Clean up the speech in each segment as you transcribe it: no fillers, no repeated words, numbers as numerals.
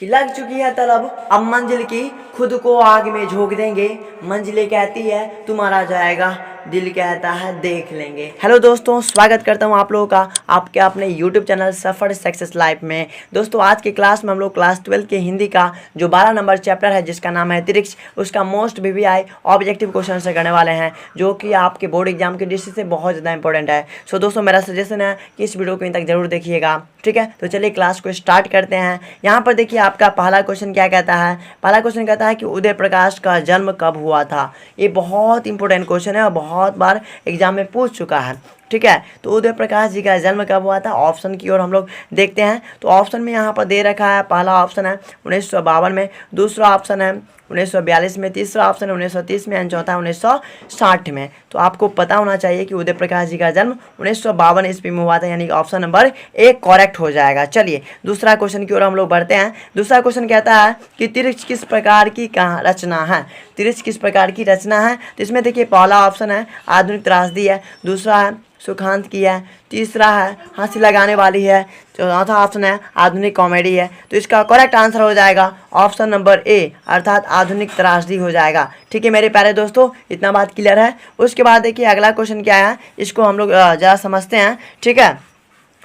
कि लग चुकी है तलब अब मंजिल की, खुद को आग में झोंक देंगे। मंजिलें कहती है तुम्हारा जाएगा, दिल कहता है देख लेंगे। हेलो दोस्तों, स्वागत करता हूं आप लोगों का आपके अपने यूट्यूब चैनल सफ़र सक्सेस लाइफ में। दोस्तों आज की क्लास में हम लोग क्लास 12 के हिंदी का जो 12 नंबर चैप्टर है जिसका नाम है त्रिक्ष, उसका मोस्ट VVI ऑब्जेक्टिव क्वेश्चन से करने वाले हैं जो कि आपके बोर्ड एग्जाम की दृष्टि से बहुत ज़्यादा इंपॉर्टेंट है। सो दोस्तों मेरा सजेशन है कि इस वीडियो को इन तक जरूर देखिएगा, ठीक है। तो चलिए क्लास को स्टार्ट करते हैं। यहाँ पर देखिए आपका पहला क्वेश्चन क्या कहता है। पहला क्वेश्चन कहता है कि उदय प्रकाश का जन्म कब हुआ था। ये बहुत इंपॉर्टेंट क्वेश्चन है और बहुत बार एग्जाम में पूछ चुका है, ठीक है। तो उदय प्रकाश जी का जन्म कब हुआ था, ऑप्शन की ओर हम लोग देखते हैं। तो ऑप्शन में यहाँ पर दे रखा है, पहला ऑप्शन है 1952 में, दूसरा ऑप्शन है 1942 में, तीसरा ऑप्शन है 1930 में एंड चौथा 1960 में। तो आपको पता होना चाहिए कि उदय प्रकाश जी का जन्म 1952 ईस्वी में हुआ था, यानी कि ऑप्शन नंबर ए करेक्ट हो जाएगा। चलिए दूसरा क्वेश्चन की ओर हम लोग बढ़ते हैं। दूसरा क्वेश्चन कहता है कि त्रिक्ष किस प्रकार की रचना है। त्रिक्ष किस प्रकार की रचना है, तो इसमें देखिए पहला ऑप्शन है आधुनिक त्रासदी है, दूसरा है सुखांत की है, तीसरा है हंसी लगाने वाली है, चौथा ऑप्शन है आधुनिक कॉमेडी है। तो इसका करेक्ट आंसर हो जाएगा ऑप्शन नंबर ए अर्थात आधुनिक त्रासदी हो जाएगा, ठीक है मेरे प्यारे दोस्तों। इतना बात क्लियर है। उसके बाद देखिए अगला क्वेश्चन क्या है, इसको हम लोग ज़रा समझते हैं, ठीक है।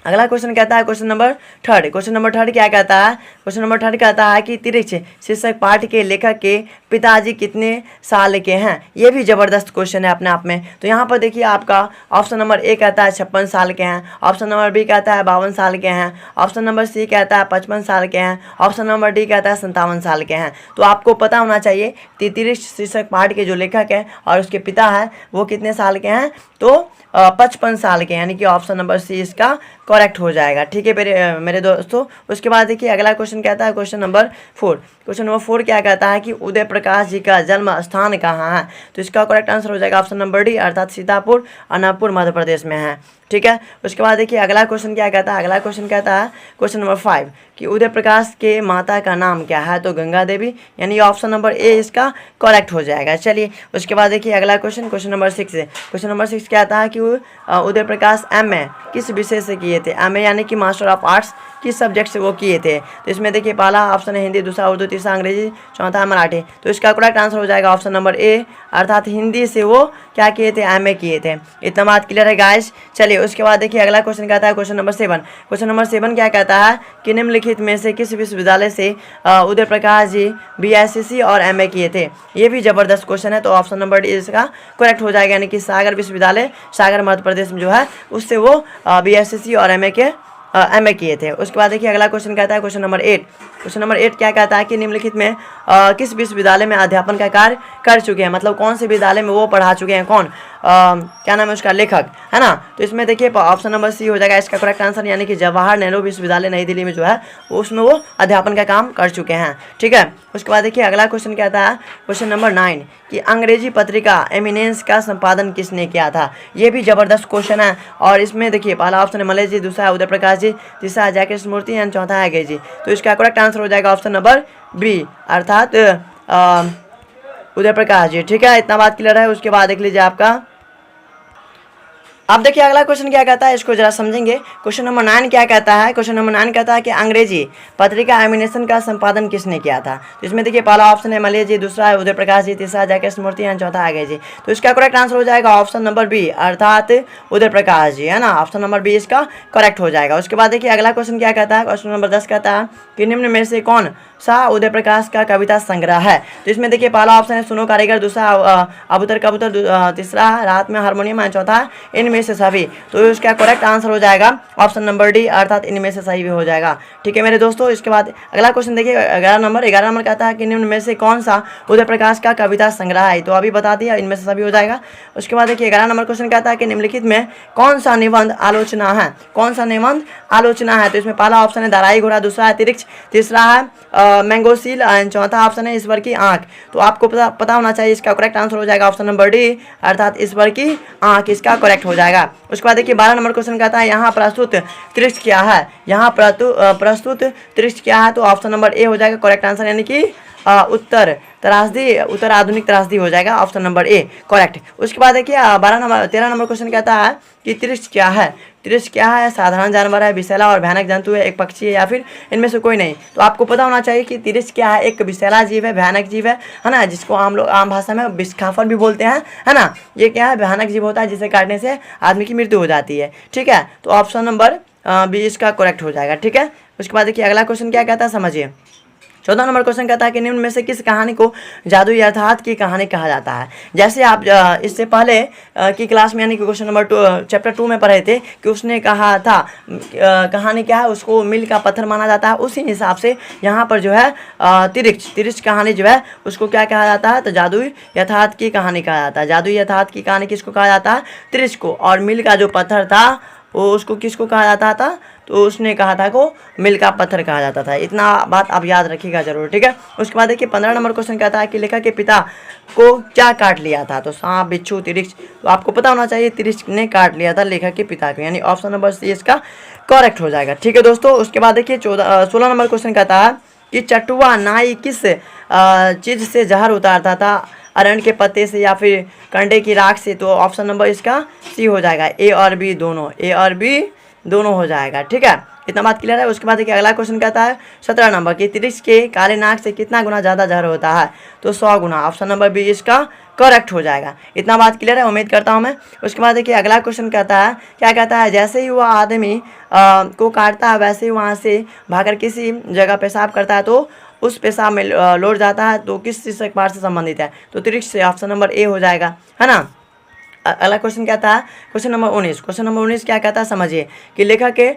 अगला क्वेश्चन कहता है question number third. Question number third क्या कहता है, क्वेश्चन नंबर थर्ड कहता है कि त्रिक्ष शीर्षक पाठ के लेखक के पिताजी कितने साल के हैं। ये भी ज़बरदस्त क्वेश्चन है अपने आप में। तो यहाँ पर देखिए आपका ऑप्शन नंबर ए कहता है 56 साल के हैं, ऑप्शन नंबर बी कहता है 52 साल के हैं, ऑप्शन नंबर सी कहता है 55 साल के हैं, ऑप्शन नंबर डी कहता है 57 साल के हैं। तो आपको पता होना चाहिए कि त्रिक्ष शीर्षक पाठ के जो लेखक है और उसके पिता है वो कितने साल के हैं, तो 55 साल के, यानी कि ऑप्शन नंबर सी इसका करेक्ट हो जाएगा, ठीक है मेरे दोस्तों। उसके बाद देखिए अगला क्वेश्चन कहता है क्वेश्चन नंबर 4। क्वेश्चन नंबर 4 क्या कहता है कि उदय प्रकाश जी का जन्म स्थान कहाँ है। तो इसका करेक्ट आंसर हो जाएगा ऑप्शन नंबर डी अर्थात सीतापुर अनूपपुर मध्य प्रदेश में है, ठीक है। उसके बाद देखिए अगला क्वेश्चन क्या कहता है। अगला क्वेश्चन कहता है क्वेश्चन नंबर 5 कि उदय प्रकाश के माता का नाम क्या है। तो गंगा देवी, यानी ऑप्शन नंबर ए इसका करेक्ट हो जाएगा। चलिए उसके बाद देखिए अगला क्वेश्चन क्वेश्चन नंबर 6 है। क्वेश्चन नंबर 6 कहता है कि उदय प्रकाश MA किस विषय से किए थे। MA यानी कि मास्टर ऑफ आर्ट्स किस सब्जेक्ट से वो किए थे। तो इसमें देखिए पहला ऑप्शन है हिंदी, दूसरा उर्दू, तीसरा अंग्रेजी, चौथा मराठी। तो इसका करेक्ट आंसर हो जाएगा ऑप्शन नंबर ए अर्थात हिंदी से वो क्या किए थे, MA किए थे। इतना बात क्लियर है गाइस। चलिए उसके बाद देखिए अगला क्वेश्चन कहता है क्वेश्चन नंबर 7। क्वेश्चन नंबर 7 क्या कहता है कि निम्नलिखित में से किस विश्वविद्यालय से उदय प्रकाश जी BSc और MA किए थे। ये भी ज़बरदस्त क्वेश्चन है। तो ऑप्शन नंबर डी इसका करेक्ट हो जाएगा, यानी कि सागर विश्वविद्यालय सागर मध्य प्रदेश में जो है उससे वो BSc और MA किए थे। उसके बाद देखिए अगला क्वेश्चन कहता है क्वेश्चन नंबर 8। क्वेश्चन नंबर 8 क्या कहता है कि निम्नलिखित में किस विश्वविद्यालय में अध्यापन का कार्य कर चुके हैं, मतलब कौन से विद्यालय में वो पढ़ा चुके हैं, कौन क्या नाम है उसका, लेखक, है ना। तो इसमें देखिए ऑप्शन नंबर सी हो जाएगा इसका करेक्ट आंसर, यानी कि जवाहर नेहरू विश्वविद्यालय नई दिल्ली में जो है उसमें वो अध्यापन का काम कर चुके हैं, ठीक है। उसके बाद देखिए अगला क्वेश्चन कहता है क्वेश्चन नंबर 9 कि अंग्रेजी पत्रिका एमिनेंस का संपादन किसने किया था। ये भी ज़बरदस्त क्वेश्चन है। और इसमें देखिए पहला ऑप्शन है मलय जी, दूसरा है उदय प्रकाश जी, तीसरा है जयकृष्ण मूर्ति एंड चौथा है अजय जी। तो इसका करेक्ट आंसर हो जाएगा ऑप्शन नंबर बी अर्थात उदय प्रकाश जी, ठीक है। इतना बात क्लियर है। उसके बाद देख लीजिए आपका, अब देखिए अगला क्वेश्चन क्या कहता है, इसको जरा समझेंगे। क्वेश्चन नंबर 9 क्या कहता है। क्वेश्चन नंबर 9 कहता है कि अंग्रेजी पत्रिका एमिनेशन का संपादन किसने किया था। तो इसमें देखिए पहला ऑप्शन है मलय जी, दूसरा है उदय प्रकाश जी, तीसरा जयकृष्ण मूर्ति एंड चौथा अजय जी। तो इसका करेक्ट आंसर हो जाएगा ऑप्शन नंबर बी अर्थात उदय प्रकाश जी, है ना। ऑप्शन नंबर बी इसका करेक्ट हो जाएगा। उसके बाद देखिए अगला क्वेश्चन क्या कहता है। क्वेश्चन नंबर 10 कहता है कि निम्न में से कौन सा उदय प्रकाश का कविता संग्रह है। तो इसमें देखिए पहला ऑप्शन है सुनो कारीगर, दूसरा अबूतर कबूतर, तीसरा रात में हारमोनियम एंड चौथा इनमें से सभी। तो इसका करेक्ट आंसर हो जाएगा ऑप्शन नंबर डी अर्थात इनमें से सही भी हो जाएगा, ठीक है मेरे दोस्तों। इसके बाद अगला क्वेश्चन देखिए 11 नंबर कहता है कि निम्न में से कौन सा उदय प्रकाश का कविता संग्रह है। तो अभी बता दिया, इनमें से सभी हो जाएगा। उसके बाद देखिए 11 नंबर क्वेश्चन कहता है कि निम्नलिखित में कौन सा निबंध आलोचना है, कौन सा निबंध आलोचना है। तो इसमें पहला ऑप्शन है दाराई घोड़ा, दूसरा है त्रिक्ष, तीसरा है मैंगोसील एंड चौथा ऑप्शन है ईश्वर की आंख। तो आपको पता होना चाहिए इसका करेक्ट आंसर हो जाएगा ऑप्शन नंबर डी अर्थात ईश्वर की आंख, इसका करेक्ट हो जाएगा। उसके बाद देखिए 12 नंबर क्वेश्चन कहता है यहाँ प्रस्तुत त्रिक्ष क्या है। यहाँ प्रस्तुत त्रिक्ष क्या है। तो ऑप्शन नंबर ए हो जाएगा करेक्ट आंसर, यानी कि उत्तर आधुनिक त्रासदी हो जाएगा, ऑप्शन नंबर ए करेक्ट। उसके बाद देखिए 13 नंबर क्वेश्चन कहता है कि त्रिक्ष क्या है। तिरछ क्या है? साधारण जानवर है, विषैला और भयानक जंतु है, एक पक्षी है या फिर इनमें से कोई नहीं। तो आपको पता होना चाहिए कि तिरछ क्या है? एक विषैला जीव है, भयानक जीव है ना, जिसको हम लोग आम भाषा में विषखाफर भी बोलते हैं, है ना। ये क्या है? भयानक जीव होता है जिसे काटने से आदमी की मृत्यु हो जाती है। ठीक है, तो ऑप्शन नंबर बी इसका करेक्ट हो जाएगा। ठीक है, उसके बाद देखिए अगला क्वेश्चन क्या कहता है, समझिए। 14 नंबर क्वेश्चन कहता है कि निम्न में से किस कहानी को जादुई यथार्थ की कहानी कहा जाता है। जैसे आप इससे पहले की क्लास में यानी कि क्वेश्चन नंबर 2 चैप्टर 2 में पढ़े थे कि उसने कहा था कहानी क्या है, उसको मील का पत्थर माना जाता है। उसी हिसाब से यहाँ पर जो है तिरछ कहानी जो है उसको क्या कहा जाता है, तो जादुई यथार्थ की कहानी कहा जाता है। जादुई यथार्थ की कहानी किसको कहा जाता है? तिरछ को। और मील का जो पत्थर था वो उसको किसको कहा जाता था? तो उसने कहा था को मील का पत्थर कहा जाता था। इतना बात आप याद रखिएगा जरूर। ठीक है, उसके बाद देखिए 15 नंबर क्वेश्चन कहता है कि लेखक के पिता को क्या काट लिया था? तो सांप, बिच्छू, तिरछ। तो आपको पता होना चाहिए तिरछ ने काट लिया था लेखक के पिता को, यानी ऑप्शन नंबर सी इसका करेक्ट हो जाएगा। ठीक है दोस्तों, उसके बाद देखिए 16 नंबर क्वेश्चन कहता है कि चटुआ नाई किस चीज़ से जहर उतारता था? अरंड के पत्ते से या फिर कंडे की राख से? तो ऑप्शन नंबर इसका सी हो जाएगा, ए और बी दोनों, ए और बी दोनों हो जाएगा। ठीक है, इतना बात क्लियर है। उसके बाद देखिए अगला क्वेश्चन कहता है 17 नंबर की तिरछ के काले नाग से कितना गुना ज़्यादा जहर होता है? तो 100 गुना। ऑप्शन नंबर बी इसका करेक्ट हो जाएगा। इतना बात क्लियर है, उम्मीद करता हूँ मैं। उसके बाद देखिए अगला क्वेश्चन कहता है, क्या कहता है? जैसे ही वह आदमी को काटता है वैसे ही वहाँ से भागकर किसी जगह पेशाब करता है, तो उस पेशाब में लौट जाता है, तो किस चीज़ से पार्ट से संबंधित है? तो तिरछ से। ऑप्शन नंबर ए हो जाएगा, है ना। अगला क्वेश्चन कहता है क्वेश्चन नंबर 19। क्वेश्चन नंबर 19 क्या कहता है, समझिए कि लेखक के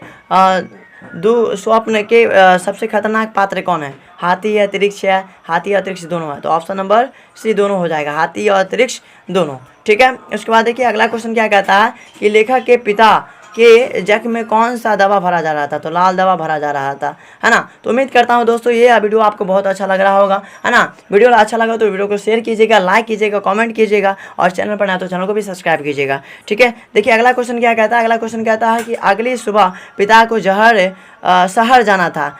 दो स्वप्न के सबसे खतरनाक पात्र कौन है? हाथी है, तिरछ है? हाथी और तिरछ दोनों है। तो ऑप्शन नंबर सी दोनों हो जाएगा, हाथी और तिरछ दोनों। ठीक है, उसके बाद देखिए अगला क्वेश्चन क्या कहता है कि लेखक के पिता के जख्म में कौन सा दवा भरा जा रहा था? तो लाल दवा भरा जा रहा था, है ना। तो उम्मीद करता हूँ दोस्तों ये वीडियो आपको बहुत अच्छा लग रहा होगा, है ना। वीडियो अच्छा लगा तो वीडियो को शेयर कीजिएगा, लाइक कीजिएगा, कमेंट कीजिएगा और चैनल पर नया तो चैनल को भी सब्सक्राइब कीजिएगा। ठीक है, देखिए अगला क्वेश्चन क्या कहता है। अगला क्वेश्चन कहता है कि अगली सुबह पिता को शहर जाना था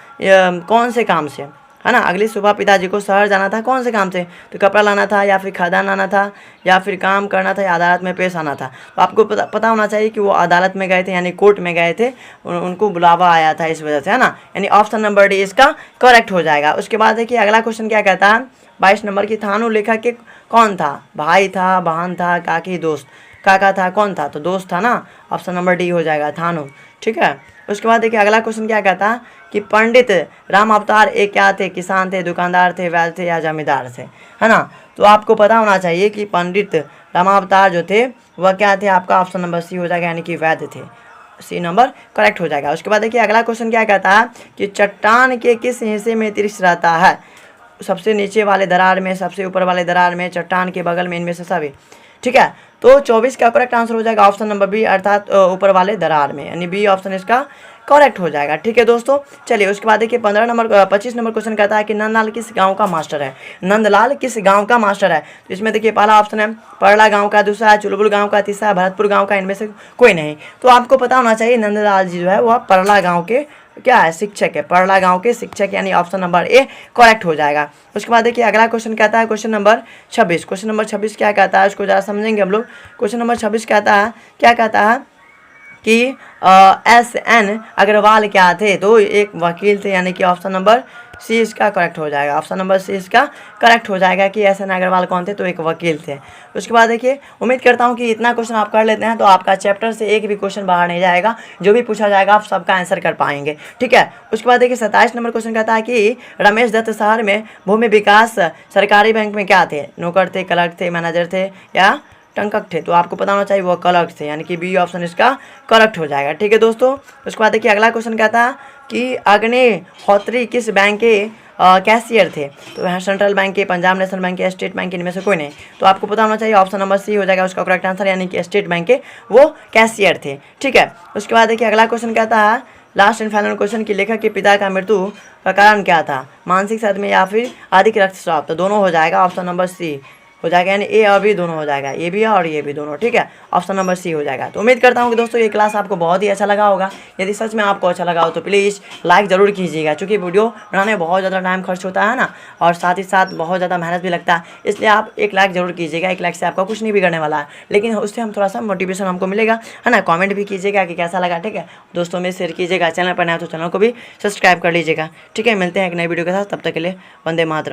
कौन से काम से? है ना, अगली सुबह पिताजी को शहर जाना था कौन से काम से? तो कपड़ा लाना था या फिर खादान लाना था या फिर काम करना था या अदालत में पेश आना था? तो आपको पता होना चाहिए कि वो अदालत में गए थे, यानी कोर्ट में गए थे, उनको बुलावा आया था इस वजह से, है ना। यानी ऑप्शन नंबर डी इसका करेक्ट हो जाएगा। उसके बाद देखिए अगला क्वेश्चन क्या कहता है 22 नंबर की थानू लेखक के कौन था? भाई था, बहन था, काकी, दोस्त? काका था, कौन था? तो दोस्त था ना। ऑप्शन नंबर डी हो जाएगा, थानू। ठीक है, उसके बाद देखिए अगला क्वेश्चन क्या कहता है कि पंडित राम अवतार एक क्या थे? किसान थे, दुकानदार थे, वैद्य थे या जमींदार थे? है ना। तो आपको पता होना चाहिए कि पंडित राम अवतार जो थे वह क्या थे? आपका ऑप्शन नंबर सी हो जाएगा, यानी कि वैद्य थे। सी नंबर करेक्ट हो जाएगा। उसके बाद देखिए अगला क्वेश्चन क्या कहता है कि चट्टान के किस हिस्से में तिरछ रहता है? सबसे नीचे वाले दरार में, सबसे ऊपर वाले दरार में, चट्टान के बगल में, इनमें से सभी? ठीक है, तो 24 का करेक्ट आंसर हो जाएगा ऑप्शन नंबर बी, अर्थात ऊपर वाले दरार में, यानी बी ऑप्शन इसका करेक्ट हो जाएगा। ठीक है दोस्तों, चलिए उसके बाद देखिए 25 नंबर क्वेश्चन कहता है कि नंदलाल किस गांव का मास्टर है? नंदलाल किस गांव का मास्टर है? तो इसमें देखिए पहला ऑप्शन है परला गांव का, दूसरा है चुलबुल गांव का, तीसरा भरतपुर गांव का, इनमें से कोई नहीं। तो आपको पता होना चाहिए नंदलाल जी जो है वह परला गाँव के क्या है? शिक्षक है, परला गांव के शिक्षक, यानी ऑप्शन नंबर ए करेक्ट हो जाएगा। उसके बाद देखिए अगला क्वेश्चन कहता है क्वेश्चन नंबर 26। क्वेश्चन नंबर 26 क्या कहता है उसको ज़रा समझेंगे हम लोग। क्वेश्चन नंबर 26 कहता है, क्या कहता है कि SN अग्रवाल क्या थे? तो एक वकील थे, यानी कि ऑप्शन नंबर सी इसका करेक्ट हो जाएगा। ऑप्शन नंबर सी इसका करेक्ट हो जाएगा कि SN अग्रवाल कौन थे? तो एक वकील थे। उसके बाद देखिए उम्मीद करता हूँ कि इतना क्वेश्चन आप कर लेते हैं तो आपका चैप्टर से एक भी क्वेश्चन बाहर नहीं जाएगा, जो भी पूछा जाएगा आप सबका आंसर कर पाएंगे। ठीक है, उसके बाद देखिए 27 नंबर क्वेश्चन कहता है कि रमेश दत्त शहर में भूमि विकास सरकारी बैंक में क्या थे? नौकर थे, क्लर्क थे, मैनेजर थे या टंकक थे? तो आपको पता होना चाहिए वो क्लर्क थे, यानी कि बी ऑप्शन इसका करेक्ट हो जाएगा। ठीक है दोस्तों, उसके बाद देखिए अगला क्वेश्चन कहता है कि अग्निहोत्री किस बैंक के कैशियर थे? तो यहाँ सेंट्रल बैंक के, पंजाब नेशनल बैंक के, स्टेट बैंक के, इनमें से कोई नहीं। तो आपको पता होना चाहिए ऑप्शन नंबर सी हो जाएगा उसका करेक्ट आंसर, यानी कि स्टेट बैंक के वो कैशियर थे। ठीक है, उसके बाद देखिए अगला क्वेश्चन कहता है लास्ट एंड फाइनल क्वेश्चन कि लेखक के पिता का मृत्यु का कारण क्या था? मानसिक सदमे या फिर अधिक रक्तस्राव? तो दोनों हो जाएगा, ऑप्शन नंबर सी हो जाएगा, यानी ए और बी दोनों हो जाएगा, ये भी और ये भी दोनों, ठीक है। ऑप्शन नंबर सी हो जाएगा। तो उम्मीद करता हूँ कि दोस्तों ये क्लास आपको बहुत ही अच्छा लगा होगा। यदि सच में आपको अच्छा लगा हो तो प्लीज़ लाइक ज़रूर कीजिएगा, क्योंकि वीडियो बनाने में बहुत ज़्यादा टाइम खर्च होता है ना, और साथ ही साथ बहुत ज़्यादा मेहनत भी लगता है, इसलिए आप एक लाइक ज़रूर कीजिएगा। एक लाइक से आपका कुछ नहीं बिगड़ने वाला है, लेकिन उससे हम थोड़ा सा मोटिवेशन हमको मिलेगा, है ना। कमेंट भी कीजिएगा कि कैसा लगा, ठीक है। दोस्तों में शेयर कीजिएगा, चैनल पर नया तो चैनल को भी सब्सक्राइब कर लीजिएगा, ठीक है। मिलते हैं एक नई वीडियो के साथ, तब तक के लिए वंदे मातरम।